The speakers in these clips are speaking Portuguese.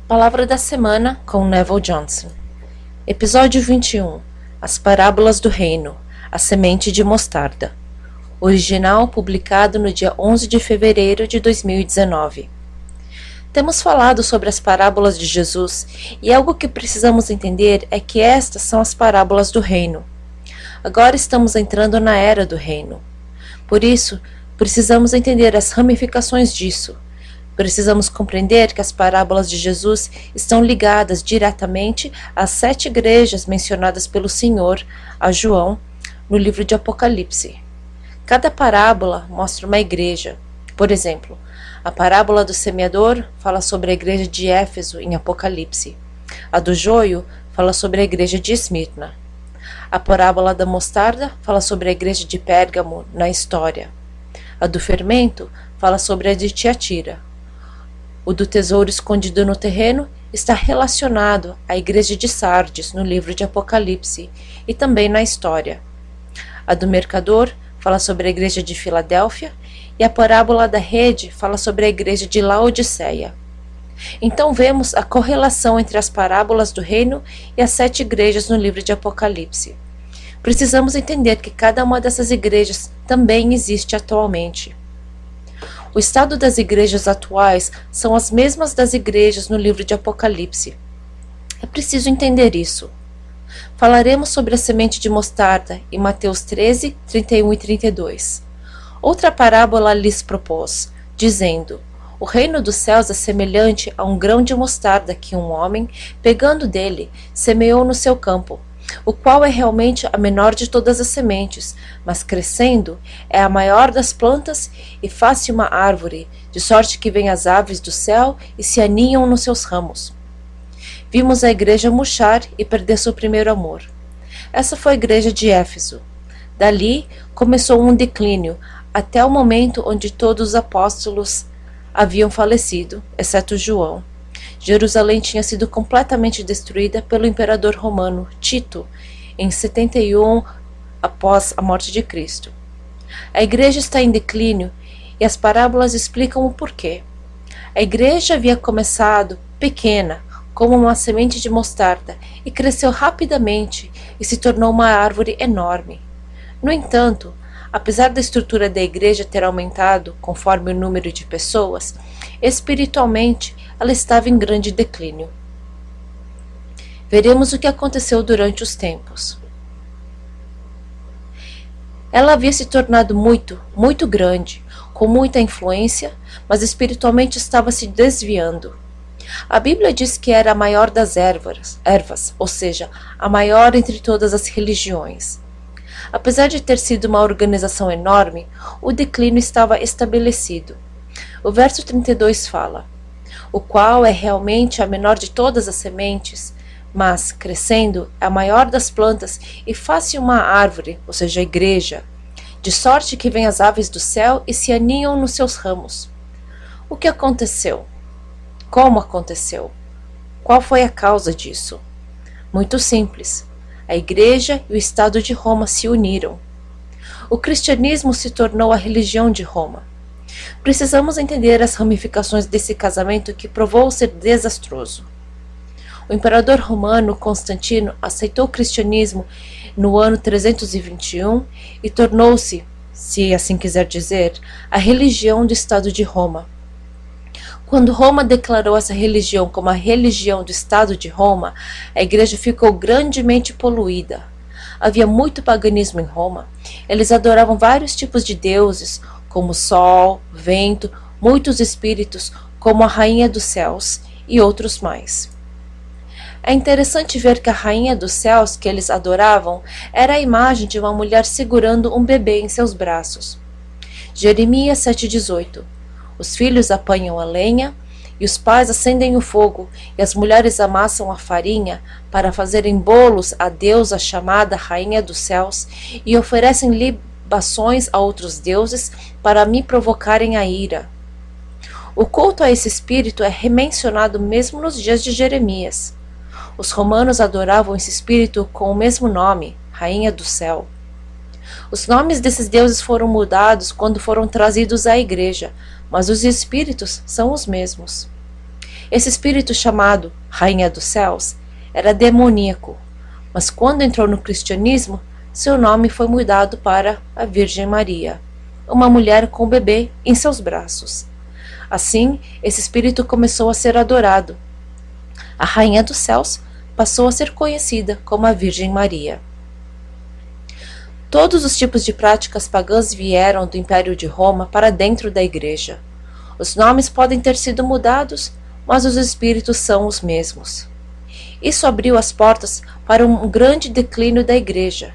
Palavra da Semana com Neville Johnson. Episódio 21. As Parábolas do Reino. A Semente de Mostarda. Original publicado no dia 11 de fevereiro de 2019. Temos falado sobre as parábolas de Jesus e algo que precisamos entender é que estas são as parábolas do reino. Agora estamos entrando na era do reino. Por isso, precisamos entender as ramificações disso. Precisamos compreender que as parábolas de Jesus estão ligadas diretamente às 7 igrejas mencionadas pelo Senhor a João no livro de Apocalipse. Cada parábola mostra uma igreja. Por exemplo, a parábola do semeador fala sobre a igreja de Éfeso em Apocalipse. A do joio fala sobre a igreja de Esmirna. A parábola da mostarda fala sobre a igreja de Pérgamo na história. A do fermento fala sobre a de Tiatira. O do tesouro escondido no terreno está relacionado à igreja de Sardes no livro de Apocalipse e também na história. A do mercador fala sobre a igreja de Filadélfia e a parábola da rede fala sobre a igreja de Laodiceia. Então vemos a correlação entre as parábolas do reino e as 7 igrejas no livro de Apocalipse. Precisamos entender que cada uma dessas igrejas também existe atualmente. O estado das igrejas atuais são as mesmas das igrejas no livro de Apocalipse. É preciso entender isso. Falaremos sobre a semente de mostarda em Mateus 13, 31 e 32. Outra parábola lhes propôs, dizendo: o reino dos céus é semelhante a um grão de mostarda que um homem, pegando dele, semeou no seu campo, o qual é realmente a menor de todas as sementes, mas crescendo é a maior das plantas e faz-se uma árvore, de sorte que vêm as aves do céu e se aninham nos seus ramos. Vimos a igreja murchar e perder seu primeiro amor. Essa foi a igreja de Éfeso. Dali começou um declínio, até o momento onde todos os apóstolos haviam falecido, exceto João. Jerusalém tinha sido completamente destruída pelo imperador romano Tito em 71 após a morte de Cristo. A igreja está em declínio e as parábolas explicam o porquê. A igreja havia começado pequena, como uma semente de mostarda, e cresceu rapidamente e se tornou uma árvore enorme. No entanto, apesar da estrutura da igreja ter aumentado conforme o número de pessoas, espiritualmente ela estava em grande declínio. Veremos o que aconteceu durante os tempos. Ela havia se tornado muito grande, com muita influência, mas espiritualmente estava se desviando. A Bíblia diz que era a maior das ervas, ou seja, a maior entre todas as religiões. Apesar de ter sido uma organização enorme, o declínio estava estabelecido. O verso 32 fala: o qual é realmente a menor de todas as sementes, mas, crescendo, é a maior das plantas e faz-se uma árvore, ou seja, a igreja, de sorte que vêm as aves do céu e se aninham nos seus ramos. O que aconteceu? Como aconteceu? Qual foi a causa disso? Muito simples. A igreja e o Estado de Roma se uniram. O cristianismo se tornou a religião de Roma. Precisamos entender as ramificações desse casamento que provou ser desastroso. O imperador romano Constantino aceitou o cristianismo no ano 321 e tornou-se, se assim quiser dizer, a religião do Estado de Roma. Quando Roma declarou essa religião como a religião do Estado de Roma, a igreja ficou grandemente poluída. Havia muito paganismo em Roma. Eles adoravam vários tipos de deuses, como sol, vento, muitos espíritos, como a rainha dos céus e outros mais. É interessante ver que a rainha dos céus que eles adoravam era a imagem de uma mulher segurando um bebê em seus braços. Jeremias 7,18. Os filhos apanham a lenha, e os pais acendem o fogo, e as mulheres amassam a farinha para fazerem bolos à deusa chamada Rainha dos Céus, e oferecem libações a outros deuses para me provocarem a ira. O culto a esse espírito é mencionado mesmo nos dias de Jeremias. Os romanos adoravam esse espírito com o mesmo nome, Rainha do Céu. Os nomes desses deuses foram mudados quando foram trazidos à igreja, mas os espíritos são os mesmos. Esse espírito chamado Rainha dos Céus era demoníaco, mas quando entrou no cristianismo, seu nome foi mudado para a Virgem Maria, uma mulher com o bebê em seus braços. Assim, esse espírito começou a ser adorado. A Rainha dos Céus passou a ser conhecida como a Virgem Maria. Todos os tipos de práticas pagãs vieram do Império de Roma para dentro da Igreja. Os nomes podem ter sido mudados, mas os espíritos são os mesmos. Isso abriu as portas para um grande declínio da Igreja.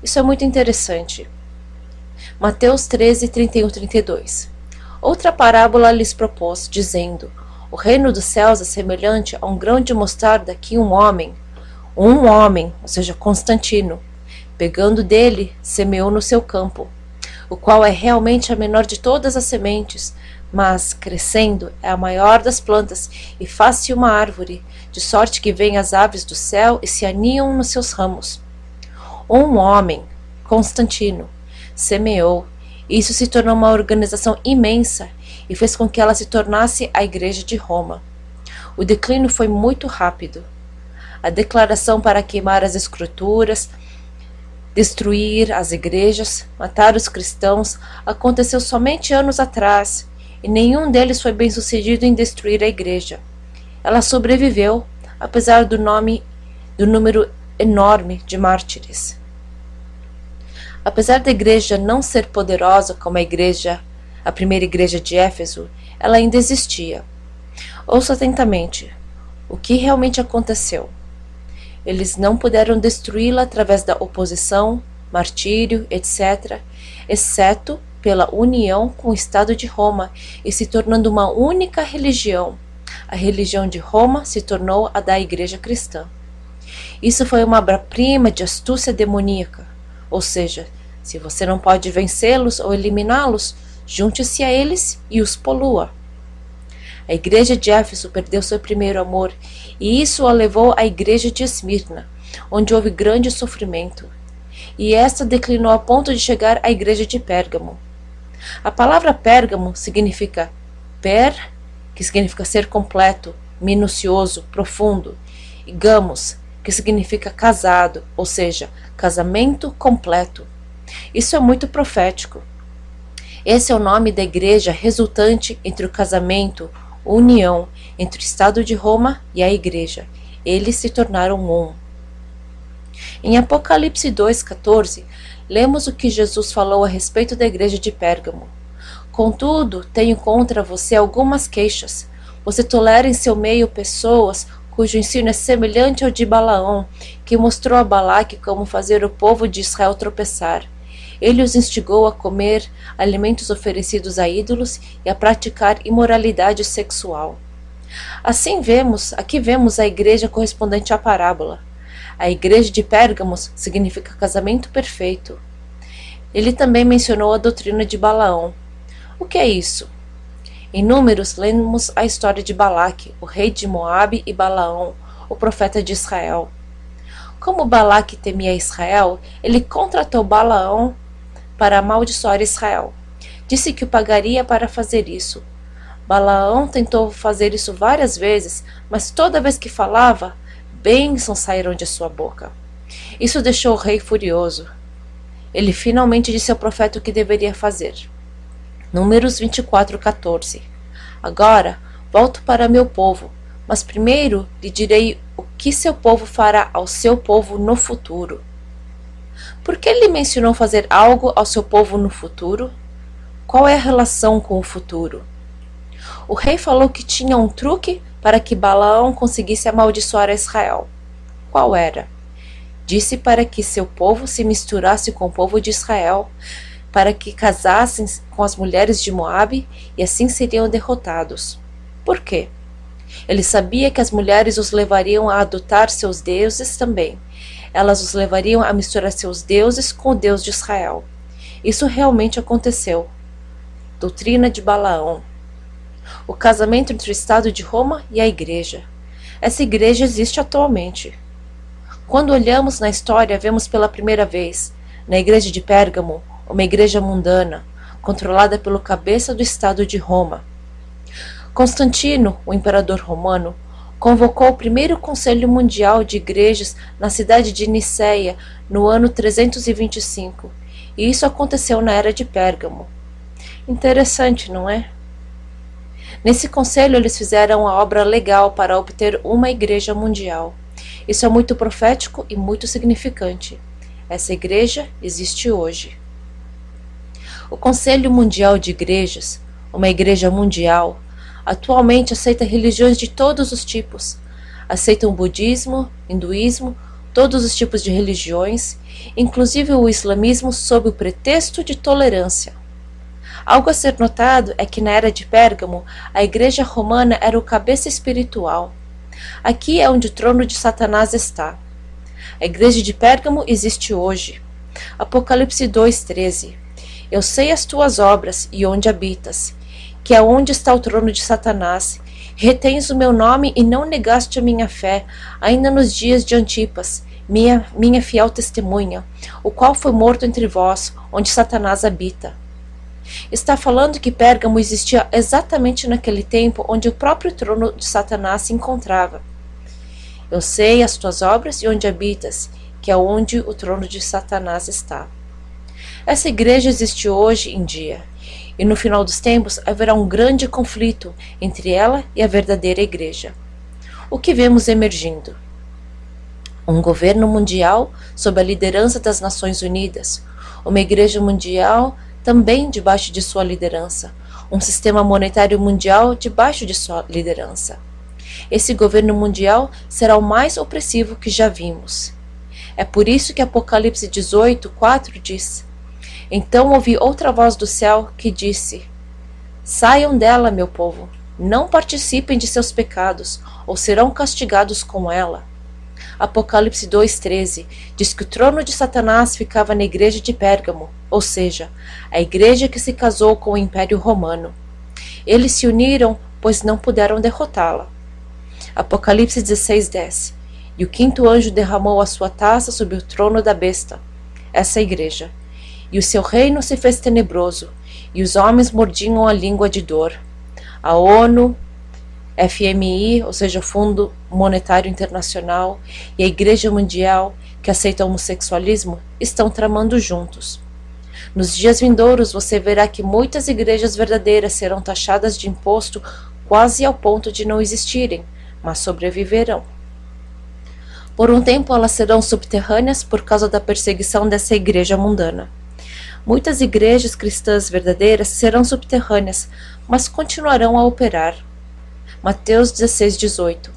Isso é muito interessante. Mateus 13, 31, 32. Outra parábola lhes propôs, dizendo: o reino dos céus é semelhante a um grão de mostarda que um homem, ou seja, Constantino, pegando dele, semeou no seu campo, o qual é realmente a menor de todas as sementes, mas, crescendo, é a maior das plantas e faz-se uma árvore, de sorte que vêm as aves do céu e se aninham nos seus ramos. Um homem, Constantino, semeou, e isso se tornou uma organização imensa e fez com que ela se tornasse a Igreja de Roma. O declínio foi muito rápido. A declaração para queimar as escrituras, destruir as igrejas, matar os cristãos, aconteceu somente anos atrás, e nenhum deles foi bem sucedido em destruir a igreja. Ela sobreviveu, apesar do número enorme de mártires. Apesar da igreja não ser poderosa como a primeira igreja de Éfeso, ela ainda existia. Ouça atentamente o que realmente aconteceu. Eles não puderam destruí-la através da oposição, martírio, etc., exceto pela união com o Estado de Roma e se tornando uma única religião. A religião de Roma se tornou a da Igreja Cristã. Isso foi uma obra-prima de astúcia demoníaca, ou seja, se você não pode vencê-los ou eliminá-los, junte-se a eles e os polua. A igreja de Éfeso perdeu seu primeiro amor, e isso a levou à igreja de Esmirna, onde houve grande sofrimento, e esta declinou a ponto de chegar à igreja de Pérgamo. A palavra Pérgamo significa que significa ser completo, minucioso, profundo, e gamos, que significa casado, ou seja, casamento completo. Isso é muito profético. Esse é o nome da igreja resultante entre o casamento, união entre o Estado de Roma e a igreja. Eles se tornaram um. Em Apocalipse 2,14, lemos o que Jesus falou a respeito da igreja de Pérgamo. Contudo, tenho contra você algumas queixas. Você tolera em seu meio pessoas cujo ensino é semelhante ao de Balaão, que mostrou a Balaque como fazer o povo de Israel tropeçar. Ele os instigou a comer alimentos oferecidos a ídolos e a praticar imoralidade sexual. Assim aqui vemos a igreja correspondente à parábola. A igreja de Pérgamos significa casamento perfeito. Ele também mencionou a doutrina de Balaão. O que é isso? Em Números, lemos a história de Balaque, o rei de Moabe, e Balaão, o profeta de Israel. Como Balaque temia Israel, ele contratou Balaão para amaldiçoar Israel. Disse que o pagaria para fazer isso. Balaão tentou fazer isso várias vezes, mas toda vez que falava, bênçãos saíram de sua boca. Isso deixou o rei furioso. Ele finalmente disse ao profeta o que deveria fazer. Números 24:14. Agora volto para meu povo, mas primeiro lhe direi o que seu povo fará ao seu povo no futuro. Por que ele mencionou fazer algo ao seu povo no futuro? Qual é a relação com o futuro? O rei falou que tinha um truque para que Balaão conseguisse amaldiçoar a Israel. Qual era? Disse para que seu povo se misturasse com o povo de Israel, para que casassem com as mulheres de Moabe e assim seriam derrotados. Por quê? Ele sabia que as mulheres os levariam a adotar seus deuses também. Elas os levariam a misturar seus deuses com o Deus de Israel. Isso realmente aconteceu. Doutrina de Balaão. O casamento entre o Estado de Roma e a Igreja. Essa igreja existe atualmente. Quando olhamos na história, vemos pela primeira vez, na igreja de Pérgamo, uma igreja mundana, controlada pelo cabeça do Estado de Roma. Constantino, o imperador romano, convocou o primeiro Conselho Mundial de Igrejas na cidade de Niceia no ano 325, e isso aconteceu na era de Pérgamo. Interessante, não é? Nesse conselho eles fizeram a obra legal para obter uma igreja mundial. Isso é muito profético e muito significante. Essa igreja existe hoje. O Conselho Mundial de Igrejas, uma igreja mundial, atualmente aceita religiões de todos os tipos. Aceitam o budismo, hinduísmo, todos os tipos de religiões, inclusive o islamismo sob o pretexto de tolerância. Algo a ser notado é que na era de Pérgamo, a igreja romana era o cabeça espiritual. Aqui é onde o trono de Satanás está. A igreja de Pérgamo existe hoje. Apocalipse 2:13. Eu sei as tuas obras e onde habitas, que é onde está o trono de Satanás. Retens o meu nome e não negaste a minha fé, ainda nos dias de Antipas, minha fiel testemunha, o qual foi morto entre vós, onde Satanás habita. Está falando que Pérgamo existia exatamente naquele tempo onde o próprio trono de Satanás se encontrava. Eu sei as tuas obras e onde habitas, que é onde o trono de Satanás está. Essa igreja existe hoje em dia, e no final dos tempos haverá um grande conflito entre ela e a verdadeira igreja. O que vemos emergindo? Um governo mundial sob a liderança das Nações Unidas, uma igreja mundial também debaixo de sua liderança, um sistema monetário mundial debaixo de sua liderança. Esse governo mundial será o mais opressivo que já vimos. É por isso que Apocalipse 18:4 diz: Então ouvi outra voz do céu que disse: Saiam dela, meu povo, não participem de seus pecados, ou serão castigados com ela. Apocalipse 2:13 diz que o trono de Satanás ficava na igreja de Pérgamo, ou seja, a igreja que se casou com o Império Romano. Eles se uniram, pois não puderam derrotá-la. Apocalipse 16:10. E o quinto anjo derramou a sua taça sobre o trono da besta, essa igreja. E o seu reino se fez tenebroso, e os homens mordiam a língua de dor. A ONU, FMI, ou seja, o Fundo Monetário Internacional, e a Igreja Mundial, que aceita o homossexualismo, estão tramando juntos. Nos dias vindouros você verá que muitas igrejas verdadeiras serão taxadas de imposto quase ao ponto de não existirem, mas sobreviverão. Por um tempo elas serão subterrâneas por causa da perseguição dessa igreja mundana. Muitas igrejas cristãs verdadeiras serão subterrâneas, mas continuarão a operar. Mateus 16:18.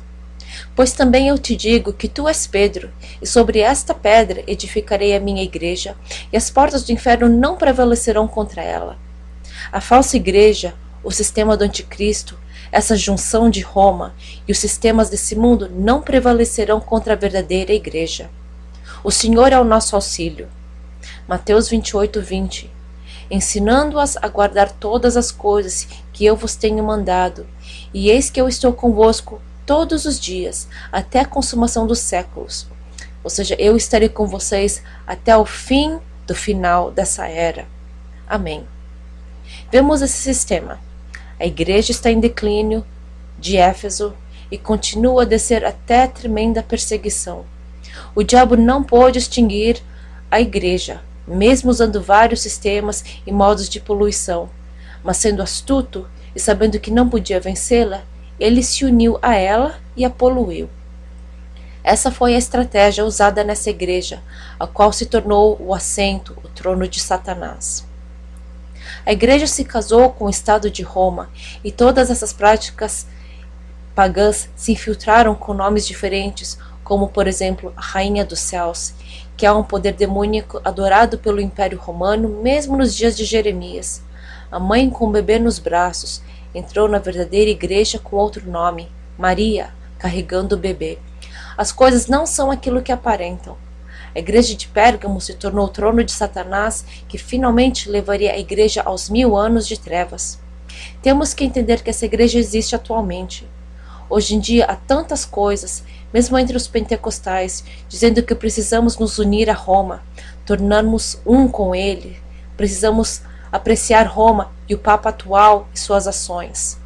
Pois também eu te digo que tu és Pedro, e sobre esta pedra edificarei a minha igreja, e as portas do inferno não prevalecerão contra ela. A falsa igreja, o sistema do anticristo, essa junção de Roma e os sistemas desse mundo não prevalecerão contra a verdadeira igreja. O Senhor é o nosso auxílio. Mateus 28:20. Ensinando-as a guardar todas as coisas que eu vos tenho mandado, e eis que eu estou convosco todos os dias, até a consumação dos séculos. Ou seja, eu estarei com vocês até o fim do final dessa era. Amém. Vemos esse sistema. A igreja está em declínio de Éfeso e continua a descer até a tremenda perseguição. O diabo não pôde extinguir a igreja, mesmo usando vários sistemas e modos de poluição, mas sendo astuto e sabendo que não podia vencê-la, ele se uniu a ela e a poluiu. Essa foi a estratégia usada nessa igreja, a qual se tornou o assento, o trono de Satanás. A igreja se casou com o Estado de Roma e todas essas práticas pagãs se infiltraram com nomes diferentes, como por exemplo a Rainha dos Céus, que é um poder demoníaco adorado pelo Império Romano mesmo nos dias de Jeremias. A mãe com o bebê nos braços entrou na verdadeira igreja com outro nome, Maria, carregando o bebê. As coisas não são aquilo que aparentam. A igreja de Pérgamo se tornou o trono de Satanás, que finalmente levaria a igreja aos 1000 anos de trevas. Temos que entender que essa igreja existe atualmente. Hoje em dia há tantas coisas, mesmo entre os pentecostais, dizendo que precisamos nos unir a Roma, tornarmos um com ele. Precisamos apreciar Roma e o Papa atual e suas ações.